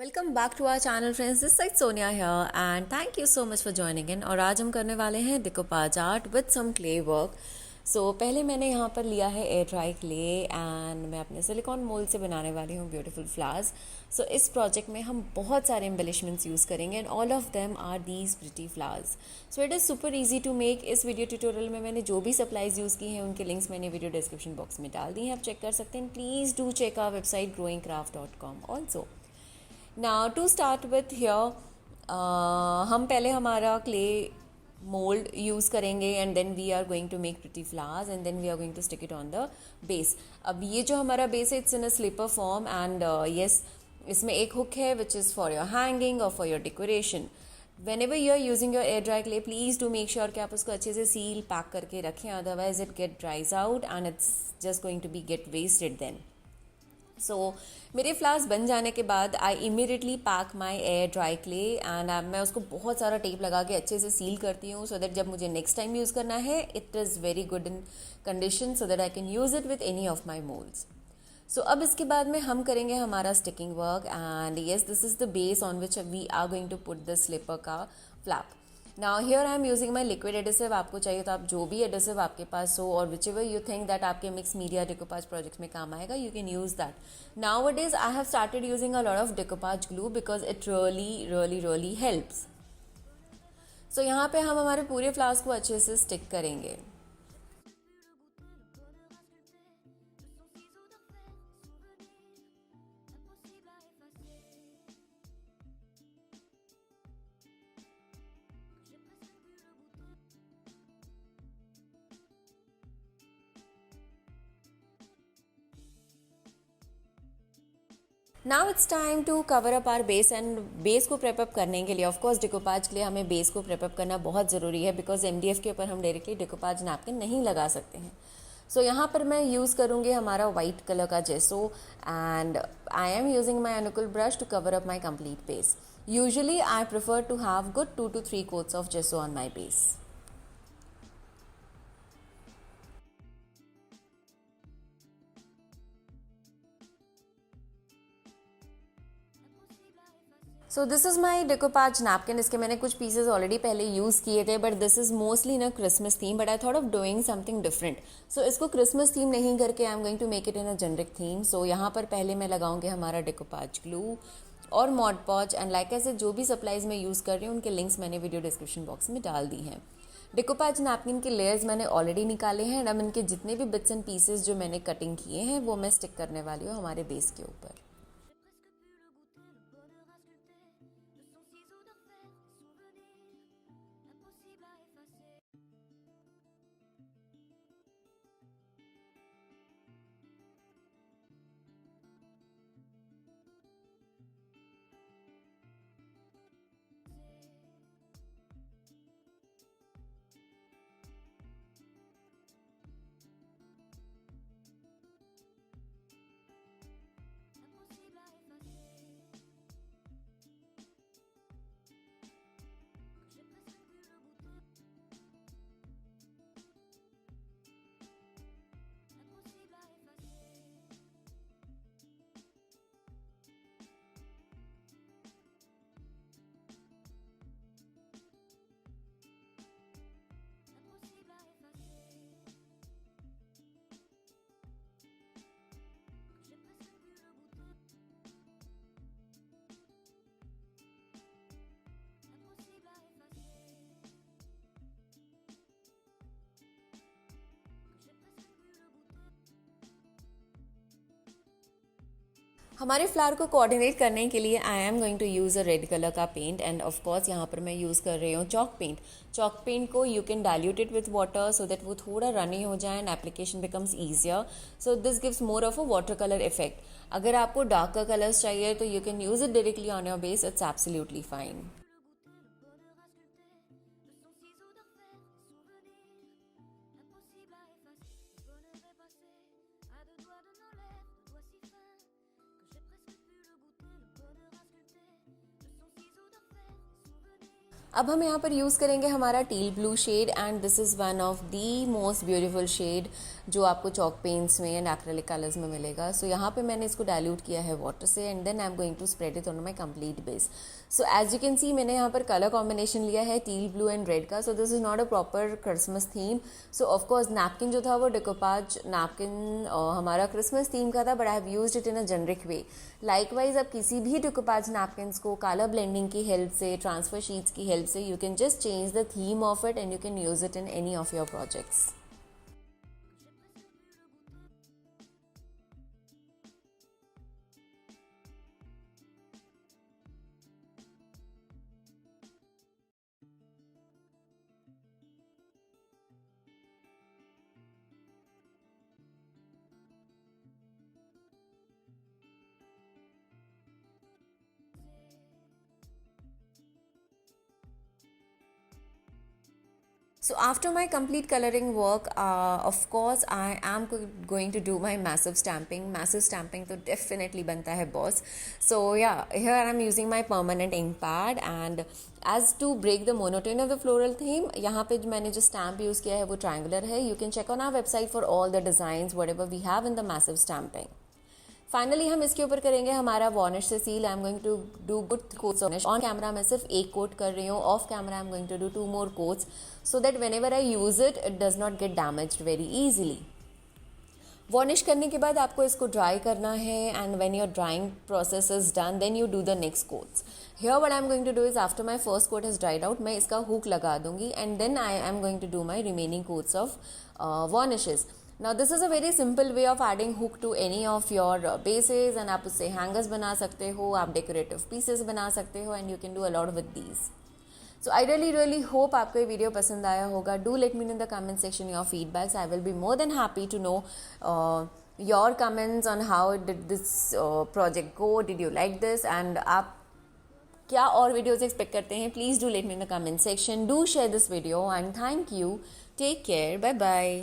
Welcome back to our channel friends, this side Sonia here and thank you so much for joining in. और आज हम करने वाले हैं decoupage art with some clay work. So पहले मैंने यहाँ पर लिया है एयर ड्राई क्ले एंड मैं अपने सिलिकॉन मोल्ड से बनाने वाली हूँ ब्यूटीफुल फ्लावर्स। सो इस प्रोजेक्ट में हम बहुत सारे एम्बेलिशमेंट्स यूज़ करेंगे and all of them are these pretty flowers. So it is super easy to make. इस वीडियो ट्यूटोरियल में मैंने जो भी सप्लाईज यूज़ की हैं उनके लिंक्स मैंने वीडियो डिस्क्रिप्शन बॉक्स में डाल दी हैं, आप चेक कर सकते हैं। Please do check our website growingcraft.com also. Now to start with here, हम पहले हमारा क्ले मोल्ड यूज़ करेंगे and then we are going to make pretty flowers and then we are going to stick it on the base. अब ये जो हमारा base है it's in a slipper form and yes, इसमें एक hook है which is for your hanging और for your decoration. whenever you are using your air dry clay, please do make sure कि आप उसको अच्छे से सील पैक करके रखें, otherwise it get dries out and it's just going to be get wasted then. So मेरे flowers बन जाने के बाद I immediately pack my air dry clay and मैं उसको बहुत सारा टेप लगा के अच्छे से सील करती हूँ सो दैट जब मुझे नेक्स्ट टाइम यूज़ करना है it is very good in condition so that I can use it with any of my moulds. So अब इसके बाद में हम करेंगे हमारा sticking work and yes, this is the base on which we are going to put the slipper का flap. Now here I am using my liquid adhesive. आपको चाहिए तो आप जो भी एडिसिव आपके पास हो और whichever you think that आपके मिक्स मीडिया डिकोपाज प्रोजेक्ट्स में काम आएगा, you can use that. Now it is I have started using a lot of decoupage glue because it really helps. So यहाँ पे हम हमारे पूरे फ्लावर्स को अच्छे से स्टिक करेंगे। Now it's time to cover up our base and base को प्रेपअप करने के लिए ऑफकोर्स डिकोपाज के लिए हमें बेस को प्रेपअप करना बहुत ज़रूरी है बिकॉज एमडीएफ के ऊपर हम डायरेक्टली डिकोपाज नैपकिन नहीं लगा सकते हैं। सो यहाँ पर मैं यूज़ करूँगी हमारा वाइट कलर का gesso and I am using my अनुकूल brush to cover up my complete base. Usually I prefer to have good 2 to 3 coats of gesso on my base. So this is my decoupage napkin. इसके मैंने कुछ pieces already पहले use किए थे but this is mostly in a Christmas theme, but I thought of doing something different. So इसको Christmas theme नहीं करके आई am going to make it in a generic theme. So यहाँ पर पहले मैं लगाऊंगी हमारा डिकोपाज ग्लू और मॉड पॉच एंड लाइक ऐसे जो भी सप्लाईज मैं यूज़ कर रही हूँ उनके लिंक्स मैंने वीडियो डिस्क्रिप्शन बॉक्स में डाल दी हैं। डिकोपाज नैपकिन के लेयर्स मैंने ऑलरेडी निकाले हैं एंड अब इनके जितने भी बिट्स एंड पीसेज जो मैंने कटिंग किए हैं वो मैं स्टिक करने वाली हूँ हमारे बेस के ऊपर। हमारे फ्लावर को कोऑर्डिनेट करने के लिए I am going to use a red colour का पेंट एंड ऑफ कोर्स यहाँ पर मैं यूज़ कर रही हूँ चॉक पेंट। चॉक पेंट को you can dilute it with water so that वो थोड़ा रनी हो जाए and application becomes easier. So this gives more of a water colour effect. अगर आपको डार्कर कलर्स चाहिए तो you can use it directly on your base, it's absolutely fine. अब हम यहाँ पर यूज़ करेंगे हमारा teal blue shade and this is one of the most beautiful shade जो आपको चॉक पेंट्स में एंड एक्रेलिक कलर्स में मिलेगा. सो यहाँ पे मैंने इसको डाइल्यूट किया है वाटर से and then I am going to spread it on my complete base. So as you can see मैंने यहाँ पर कलर कॉम्बिनेशन लिया है टील ब्लू एंड रेड का. सो this is not a proper Christmas theme. So of course napkin जो था वो डिकोपाज napkin हमारा क्रिसमस थीम का था, but I have used it in a generic way. Likewise आप किसी भी डिकोपाज नैपकिन्स को कलर ब्लेंडिंग की हेल्प से, ट्रांसफर शीट्स की हेल्प से, you can just change the theme of it and you can use it in any of your projects. So after my complete coloring work, of course I am going to do my massive stamping. Massive stamping तो definitely बनता है boss. So yeah, here I am using my permanent ink pad and as to break the monotony of the floral theme, यहाँ पे जो मैंने जो stamp use किया है वो triangular है. You can check on our website for all the designs whatever we have in the massive stamping. Finally हम इसके ऊपर करेंगे हमारा वार्निश से seal. I am going to do good coats varnish. On camera मैं सिर्फ एक कोट कर रही हूँ. Off camera I am going to do 2 more coats so that whenever I use it it does not get damaged very easily. Varnish करने के बाद आपको इसको ड्राई करना है and when your drying process is done then you do the next coats. Here what I am going to do is after my first coat has dried out मैं इसका hook लगा दूंगी and then I am going to do my remaining coats of varnishes. Now this is a very simple way of adding hook to any of your bases and आप उससे hangers बना सकते हो, आप decorative pieces बना सकते हो and you can do a lot with these. So I really hope आपको ये वीडियो पसंद आया होगा. Do let me know in the comment section your feedbacks. I will be more than happy to know your comments on how did this project go. Did you like this? And आप क्या और videos expect करते हैं? Please do let me in the comment section. Do share this video and thank you. Take care. Bye bye.